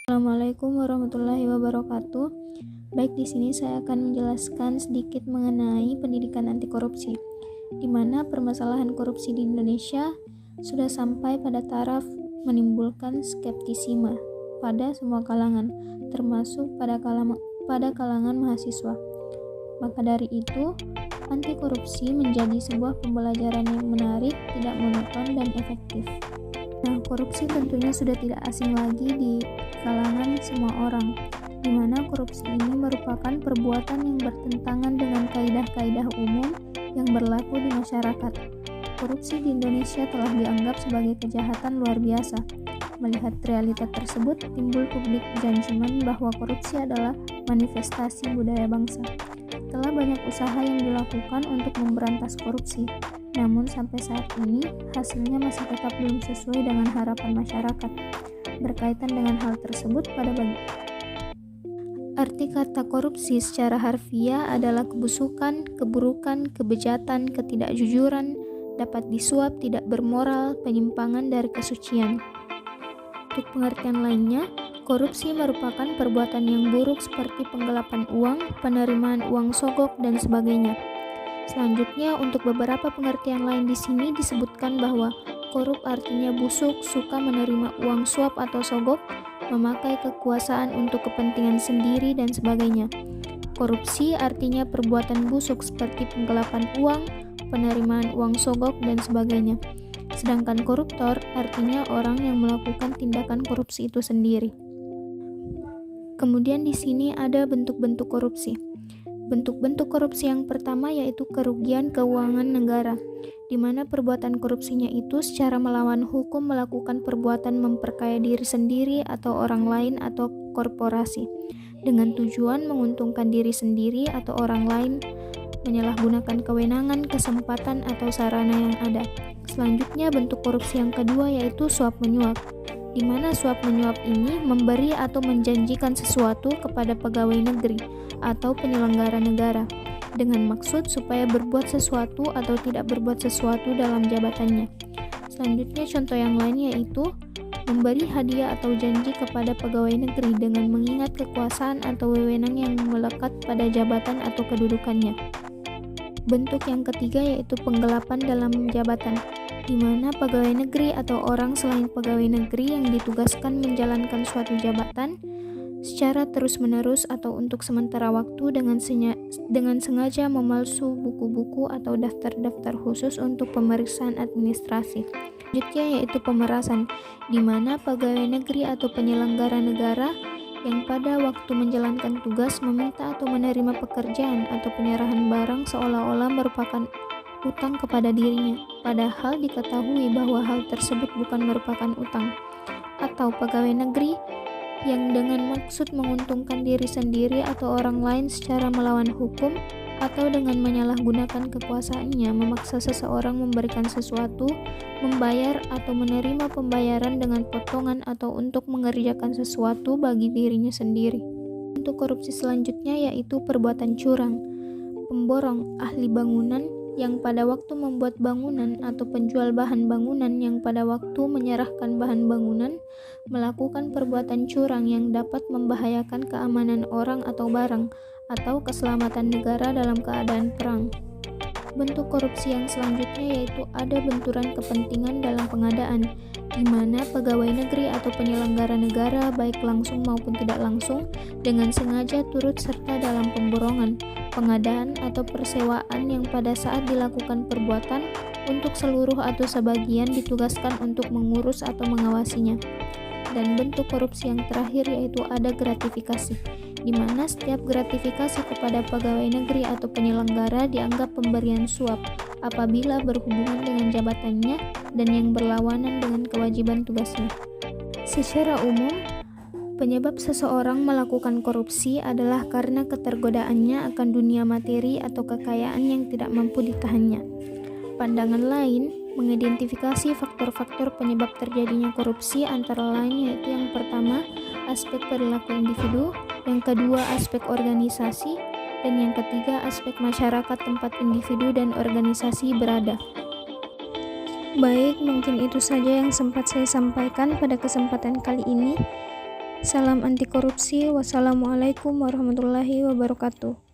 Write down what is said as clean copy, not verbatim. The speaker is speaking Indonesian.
Assalamualaikum warahmatullahi wabarakatuh. Baik, di sini saya akan menjelaskan sedikit mengenai pendidikan anti korupsi, di mana permasalahan korupsi di Indonesia sudah sampai pada taraf menimbulkan skeptisisme pada semua kalangan, termasuk pada kalangan mahasiswa. Maka dari itu, anti korupsi menjadi sebuah pembelajaran yang menarik, tidak monoton, dan efektif. Nah, korupsi tentunya sudah tidak asing lagi di kalangan semua orang, di mana korupsi ini merupakan perbuatan yang bertentangan dengan kaidah-kaidah umum yang berlaku di masyarakat. Korupsi di Indonesia telah dianggap sebagai kejahatan luar biasa. Melihat realita tersebut, timbul public judgment bahwa korupsi adalah manifestasi budaya bangsa. Telah banyak usaha yang dilakukan untuk memberantas korupsi, namun sampai saat ini hasilnya masih tetap belum sesuai dengan harapan masyarakat. Berkaitan dengan hal tersebut, arti kata korupsi secara harfiah adalah kebusukan, keburukan, kebejatan, ketidakjujuran, dapat disuap, tidak bermoral, penyimpangan dari kesucian. Untuk pengertian lainnya, korupsi merupakan perbuatan yang buruk seperti penggelapan uang, penerimaan uang sogok, dan sebagainya. Selanjutnya, untuk beberapa pengertian lain di sini disebutkan bahwa korup artinya busuk, suka menerima uang suap atau sogok, memakai kekuasaan untuk kepentingan sendiri, dan sebagainya. Korupsi artinya perbuatan busuk seperti penggelapan uang, penerimaan uang sogok, dan sebagainya. Sedangkan koruptor artinya orang yang melakukan tindakan korupsi itu sendiri. Kemudian di sini ada bentuk-bentuk korupsi. Bentuk-bentuk korupsi yang pertama yaitu kerugian keuangan negara, di mana perbuatan korupsinya itu secara melawan hukum melakukan perbuatan memperkaya diri sendiri atau orang lain atau korporasi, dengan tujuan menguntungkan diri sendiri atau orang lain, menyalahgunakan kewenangan, kesempatan, atau sarana yang ada. Selanjutnya bentuk korupsi yang kedua yaitu suap menyuap, di mana suap menyuap ini memberi atau menjanjikan sesuatu kepada pegawai negeri atau penyelenggara negara dengan maksud supaya berbuat sesuatu atau tidak berbuat sesuatu dalam jabatannya. Selanjutnya contoh yang lain yaitu memberi hadiah atau janji kepada pegawai negeri dengan mengingat kekuasaan atau wewenang yang melekat pada jabatan atau kedudukannya. Bentuk yang ketiga yaitu penggelapan dalam jabatan, di mana pegawai negeri atau orang selain pegawai negeri yang ditugaskan menjalankan suatu jabatan secara terus-menerus atau untuk sementara waktu dengan sengaja memalsu buku-buku atau daftar-daftar khusus untuk pemeriksaan administrasi. Selanjutnya yaitu pemerasan, di mana pegawai negeri atau penyelenggara negara yang pada waktu menjalankan tugas meminta atau menerima pekerjaan atau penyerahan barang seolah-olah merupakan utang kepada dirinya, padahal diketahui bahwa hal tersebut bukan merupakan utang. Atau pegawai negeri yang dengan maksud menguntungkan diri sendiri atau orang lain secara melawan hukum atau dengan menyalahgunakan kekuasaannya memaksa seseorang memberikan sesuatu, membayar atau menerima pembayaran dengan potongan atau untuk mengerjakan sesuatu bagi dirinya sendiri. Untuk korupsi selanjutnya yaitu perbuatan curang, pemborong, ahli bangunan yang pada waktu membuat bangunan atau penjual bahan bangunan yang pada waktu menyerahkan bahan bangunan melakukan perbuatan curang yang dapat membahayakan keamanan orang atau barang atau keselamatan negara dalam keadaan perang. Bentuk korupsi yang selanjutnya yaitu ada benturan kepentingan dalam pengadaan, di mana pegawai negeri atau penyelenggara negara baik langsung maupun tidak langsung dengan sengaja turut serta dalam pemborongan, pengadaan atau persewaan yang pada saat dilakukan perbuatan untuk seluruh atau sebagian ditugaskan untuk mengurus atau mengawasinya. Dan bentuk korupsi yang terakhir yaitu ada gratifikasi, di mana setiap gratifikasi kepada pegawai negeri atau penyelenggara dianggap pemberian suap apabila berhubungan dengan jabatannya dan yang berlawanan dengan kewajiban tugasnya. Secara umum, penyebab seseorang melakukan korupsi adalah karena ketergodaannya akan dunia materi atau kekayaan yang tidak mampu ditahannya. Pandangan lain mengidentifikasi faktor-faktor penyebab terjadinya korupsi antara lain yaitu yang pertama, aspek perilaku individu, yang kedua, aspek organisasi, dan yang ketiga, aspek masyarakat tempat individu dan organisasi berada. Baik, mungkin itu saja yang sempat saya sampaikan pada kesempatan kali ini. Salam anti korupsi. Wassalamualaikum warahmatullahi wabarakatuh.